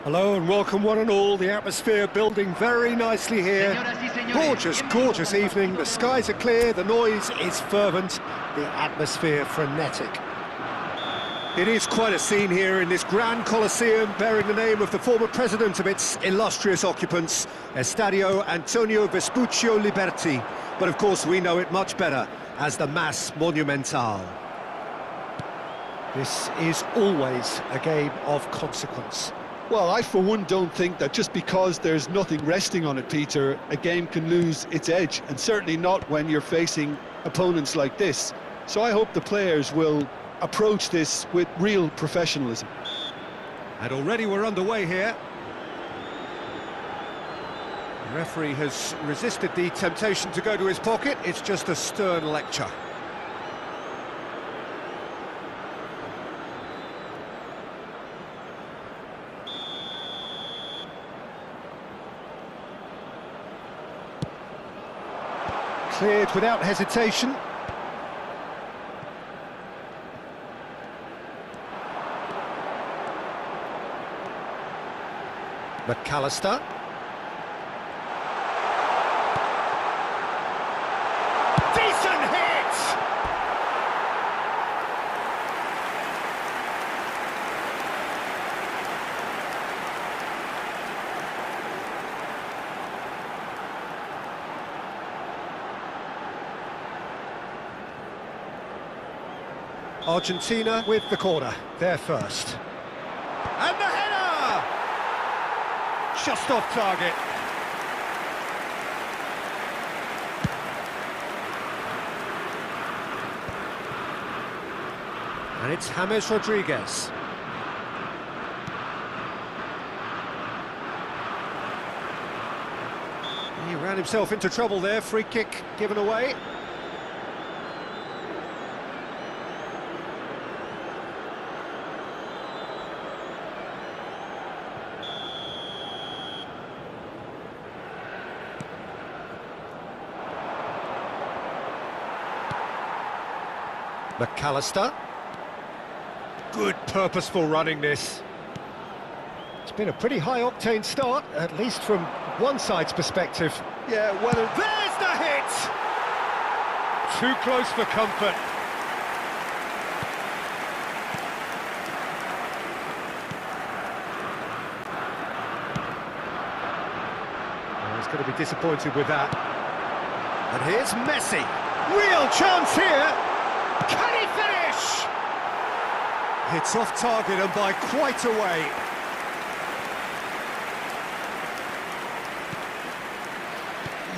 Hello and welcome one and all. The atmosphere building very nicely here. Gorgeous, gorgeous evening. The skies are clear, the noise is fervent, the atmosphere frenetic. It is quite a scene here in this grand Colosseum bearing the name of the former president of its illustrious occupants, Estadio Antonio Vespuccio Liberti. But of course we know it much better as the Mas Monumental. This is always a game of consequence. Well, I for one don't think that just because there's nothing resting on it, Peter, a game can lose its edge, and certainly not when you're facing opponents like this. So I hope the players will approach this with real professionalism. And already we're underway here. The referee has resisted the temptation to go to his pocket. It's just a stern lecture. Cleared without hesitation. McAllister. Decent hit! Argentina with the corner, they're first. And the header! Just off target. And it's James Rodriguez. He ran himself into trouble there, free kick given away. McAllister. Good purposeful running this. It's been a pretty high-octane start, at least from one side's perspective. Yeah, well... There's the hit! Too close for comfort. Oh, he's going to be disappointed with that. And here's Messi. Real chance here! Can he finish? It's off target and by quite a way.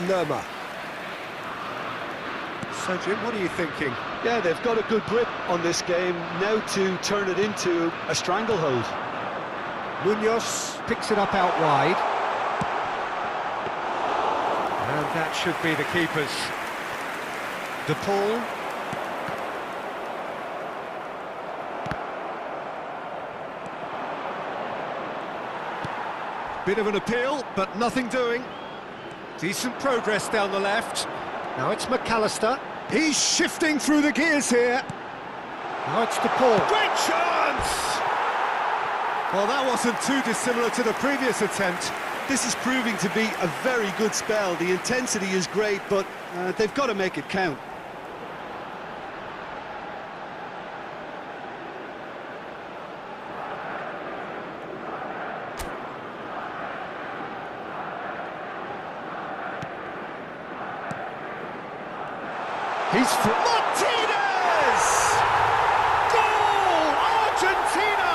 Lerma. So Jim, what are you thinking? Yeah, they've got a good grip on this game, now to turn it into a stranglehold. Munoz picks it up out wide. And that should be the keepers. De Paul. Bit of an appeal, but nothing doing. Decent progress down the left. Now it's McAllister. He's shifting through the gears here. Now it's De Paul. Great chance! Well, that wasn't too dissimilar to the previous attempt. This is proving to be a very good spell. The intensity is great, but they've got to make it count. He's for Martinez! Goal! Argentina!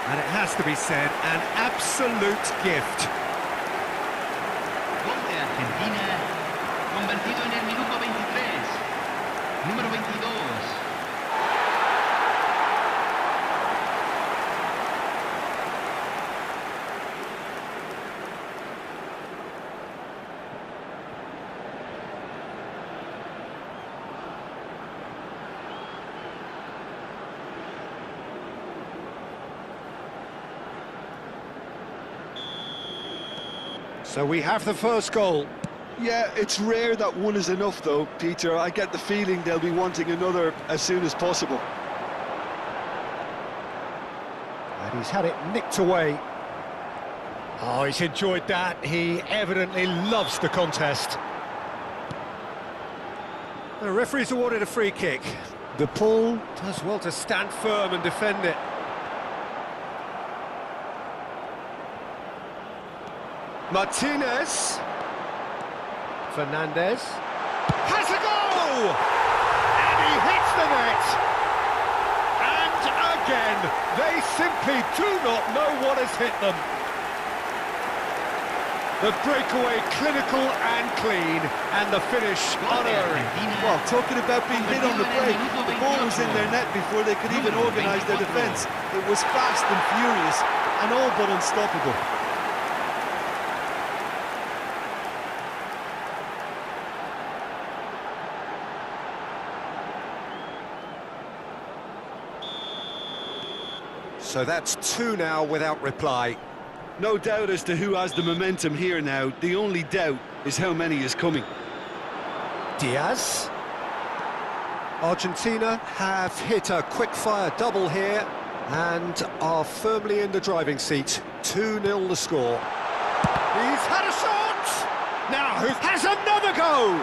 And it has to be said, an absolute gift. Gol de Argentina, convertido en el minuto 23, número 22. So we have the first goal. Yeah, it's rare that one is enough though, Peter. I get the feeling they'll be wanting another as soon as possible. And he's had it nicked away. Oh, he's enjoyed that. He evidently loves the contest. The referee's awarded a free kick. De Paul does well to stand firm and defend it. Martinez. Fernandez. Has a goal! And he hits the net. And again, they simply do not know what has hit them. The breakaway clinical and clean, and the finish unerring. Well, talking about being hit on the break, the ball was in their net before they could even organise their defence. It was fast and furious, and all but unstoppable. So that's 2 now without reply. No doubt as to who has the momentum here now. The only doubt is how many is coming. Diaz. Argentina have hit a quick-fire double here and are firmly in the driving seat. 2-0 the score. He's had a shot! Now who has another go?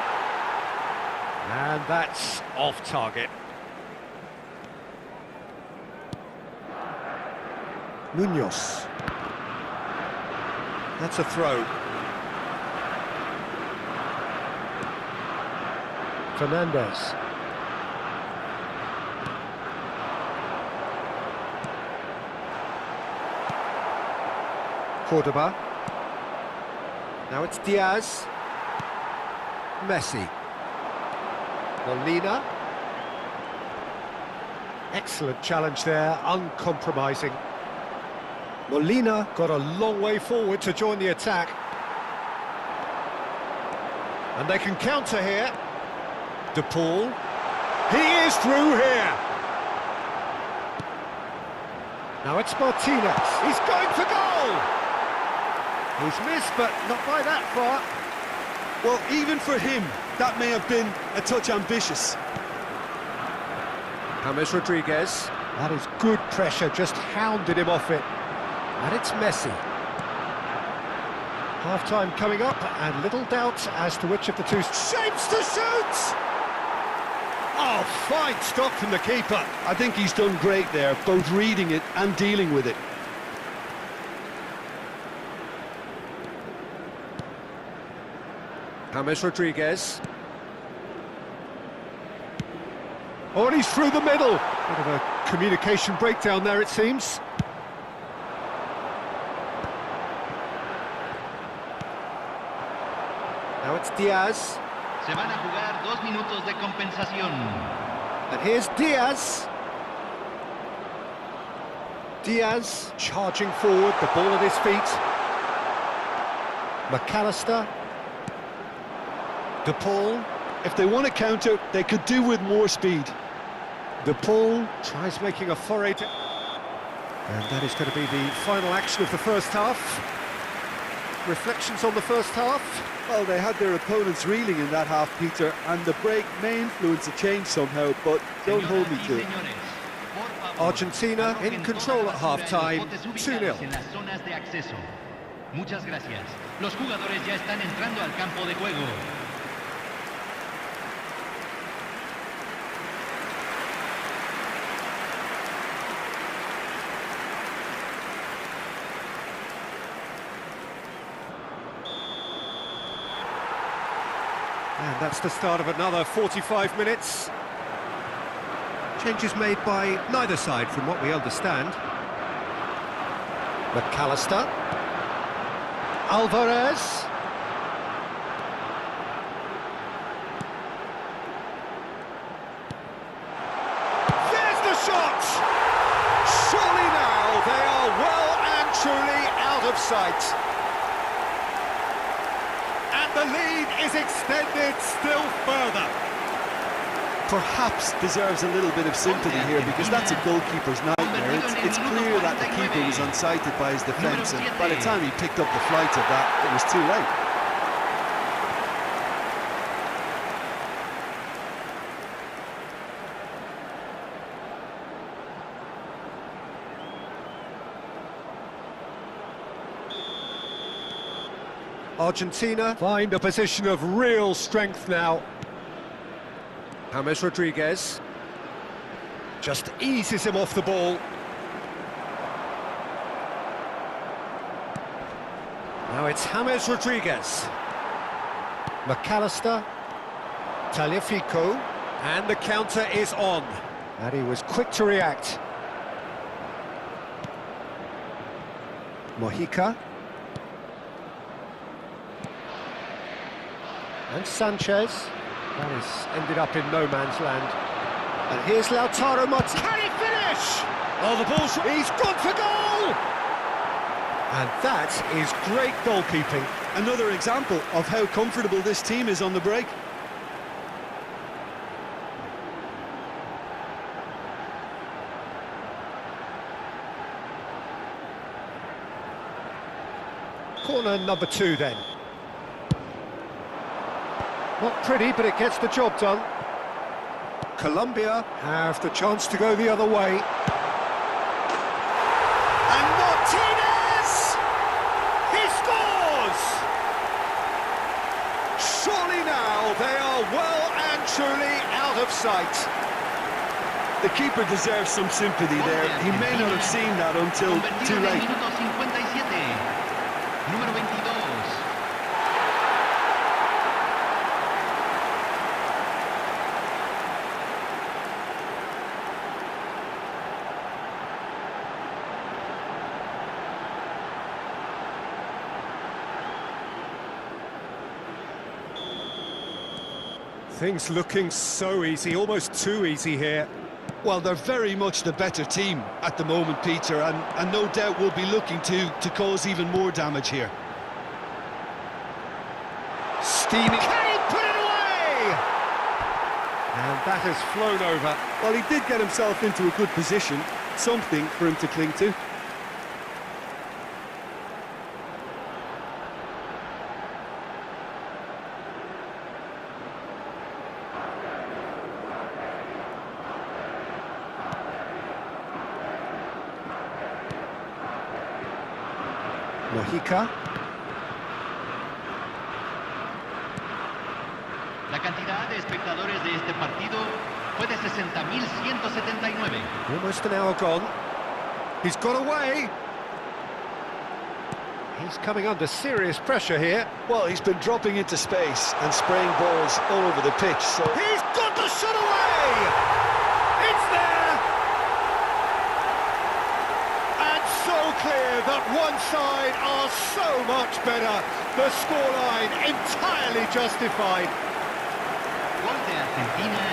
And that's off target. Munoz. That's a throw. Fernandez. Cordoba. Now it's Diaz. Messi. Molina. Excellent challenge there, uncompromising. Molina got a long way forward to join the attack. And they can counter here. De Paul. He is through here. Now it's Martinez. He's going for goal. He's missed, but not by that far. Well, even for him, that may have been a touch ambitious. James Rodriguez. That is good pressure, just hounded him off it. And it's Messi. Half-time coming up, and little doubt as to which of the two shapes to shoot! Oh, fine stop from the keeper. I think he's done great there, both reading it and dealing with it. James Rodriguez. Oh, and he's through the middle. Bit of a communication breakdown there, it seems. Now it's Diaz. Se van a jugar 2 minutos de compensación. And here's Diaz. Diaz charging forward, the ball at his feet. McAllister. De Paul. If they want to counter, they could do with more speed. De Paul tries making a foray to... And that is going to be the final action of the first half. Reflections on the first half? Well, they had their opponents reeling in that half, Peter, and the break may influence a change somehow, but don't hold me to it. Argentina in control at half-time, 2-0. Muchas gracias. Los jugadores ya están entrando al campo de juego. And that's the start of another 45 minutes. Changes made by neither side from what we understand. McAllister. Alvarez. There's the shot! Surely now they are well and truly out of sight. The lead is extended still further. Perhaps deserves a little bit of sympathy here, because that's a goalkeeper's nightmare. It's clear that the keeper was unsighted by his defence, and by the time he picked up the flight of that, it was too late. Argentina find a position of real strength now. James Rodriguez just eases him off the ball. Now it's James Rodriguez. McAllister. Tagliafico. And the counter is on. And he was quick to react. Mojica. And Sanchez. That has ended up in no man's land. And here's Lautaro Martinez. Can he finish? Oh, the ball's... He's gone for goal! And that is great goalkeeping. Another example of how comfortable this team is on the break. Corner number 2 then. Not pretty, but it gets the job done. Colombia have the chance to go the other way. And Martinez! He scores! Surely now they are well and truly out of sight. The keeper deserves some sympathy there. He may not have seen that until too late. Número 22. Things looking so easy, almost too easy here. Well, they're very much the better team at the moment, Peter, and no doubt will be looking to cause even more damage here. Steaming. Can he put it away? And that has flown over. Well, he did get himself into a good position, something for him to cling to. Mojica. La cantidad de espectadores de este partido fue de 60.179. Almost an hour gone. He's got away. He's coming under serious pressure here. Well, he's been dropping into space and spraying balls all over the pitch, so... He's got the shot away! It's there! And so clear that one side are so much better. The scoreline entirely justified. Gol de Argentina,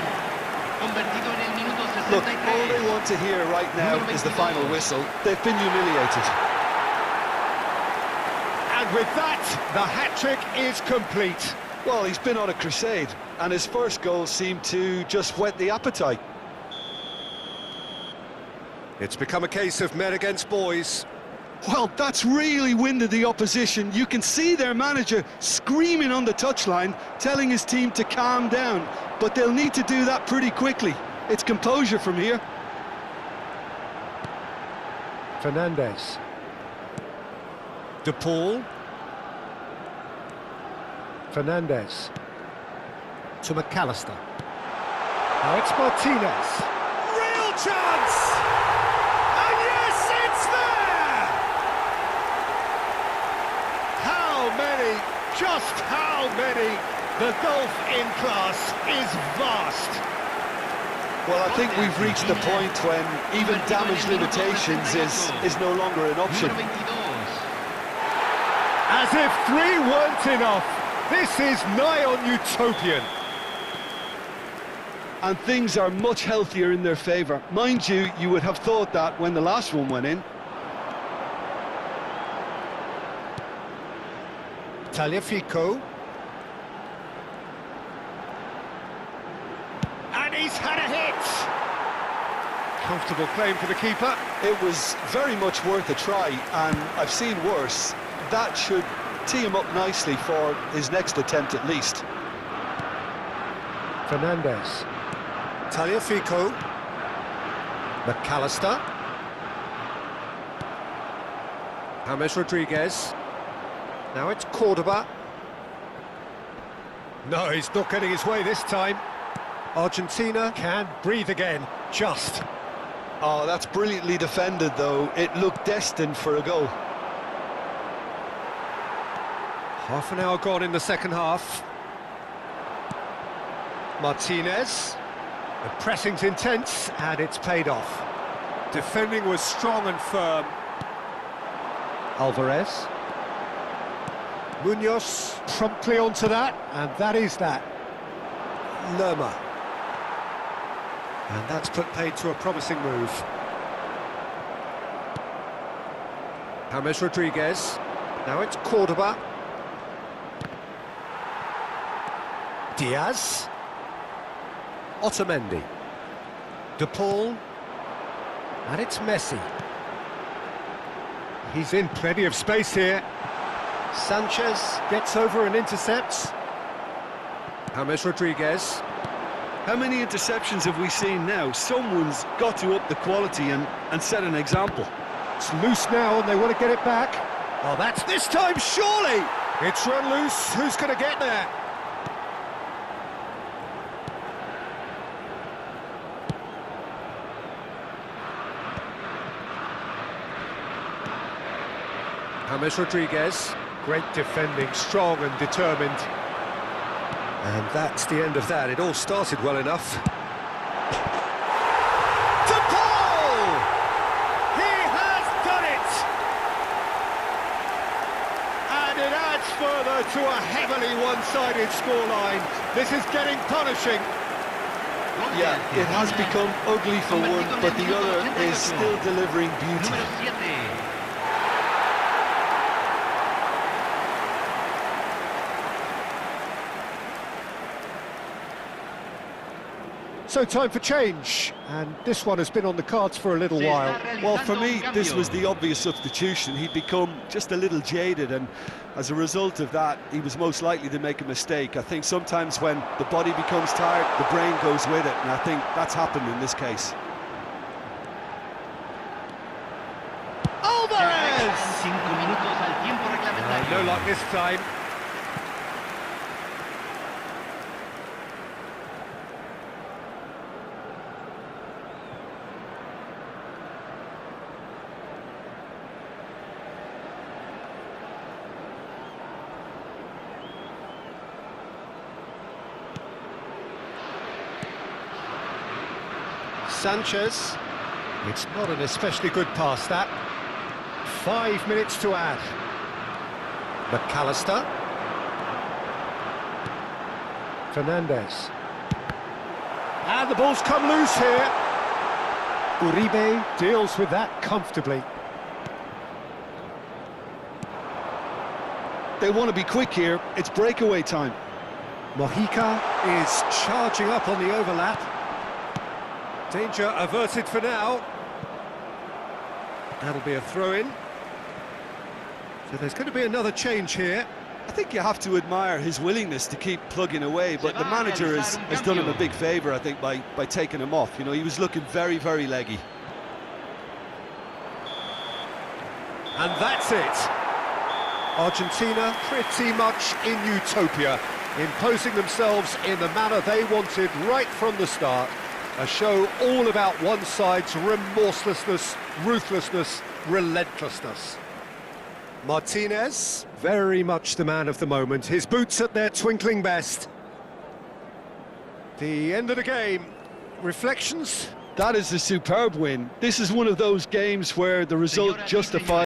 convertido en el minuto 63. Look, all they want to hear right now is the final whistle. They've been humiliated. And with that, the hat-trick is complete. Well, he's been on a crusade, and his first goal seemed to just whet the appetite. It's become a case of men against boys. Well, that's really winded the opposition. You can see their manager screaming on the touchline, telling his team to calm down, but they'll need to do that pretty quickly. It's composure from here. Fernandez. De Paul. Fernandez. To McAllister. Now it's Martinez. Real chance! And yes, it's there! How many? Just how many? The gulf in class is vast. Well, I think we've reached the point when even damage limitations is no longer an option. As if 3 weren't enough, this is nigh on utopian. And things are much healthier in their favour. Mind you, you would have thought that when the last one went in. Tagliafico. And he's had a hit! Comfortable claim for the keeper. It was very much worth a try, and I've seen worse. That should tee him up nicely for his next attempt at least. Fernandez. Tagliafico. McAllister. James Rodriguez. Now it's Cordoba. No, he's not getting his way this time. Argentina can breathe again, just. Oh, that's brilliantly defended, though. It looked destined for a goal. Half an hour gone in the second half. Martinez. The pressing's intense, and it's paid off. Defending was strong and firm. Alvarez. Munoz promptly onto that, and that is that. Lerma. And that's put paid to a promising move. James Rodriguez. Now it's Cordoba. Diaz. Otamendi. De Paul. And it's Messi. He's in plenty of space here. Sanchez gets over and intercepts. James Rodriguez. How many interceptions have we seen now? Someone's got to up the quality and set an example. It's loose now and they want to get it back. Oh, that's this time, surely! It's run loose. Who's going to get there? James Rodriguez. Great defending, strong and determined. And that's the end of that. It all started well enough. De Paul! He has done it! And it adds further to a heavily one-sided scoreline. This is getting punishing. Yeah, it has become ugly for one, but the other is still delivering beauty. So time for change, and this one has been on the cards for a little while. Well, for me, this was the obvious substitution. He'd become just a little jaded, and as a result of that, he was most likely to make a mistake. I think sometimes when the body becomes tired, the brain goes with it, and I think that's happened in this case. Alvarez! No luck this time. Sanchez. It's not an especially good pass, that. 5 minutes to add. McAllister. Fernandez. And the ball's come loose here. Uribe deals with that comfortably. They want to be quick here. It's breakaway time. Mojica is charging up on the overlap. Danger averted for now. That'll be a throw-in. So there's going to be another change here. I think you have to admire his willingness to keep plugging away, but the manager has done him a big favour, I think, by taking him off. You know, he was looking very, very leggy. And that's it. Argentina pretty much in utopia, imposing themselves in the manner they wanted right from the start. A show all about one side's remorselessness, ruthlessness, relentlessness. Martinez, very much the man of the moment. His boots at their twinkling best. The end of the game. Reflections? That is a superb win. This is one of those games where the result justifies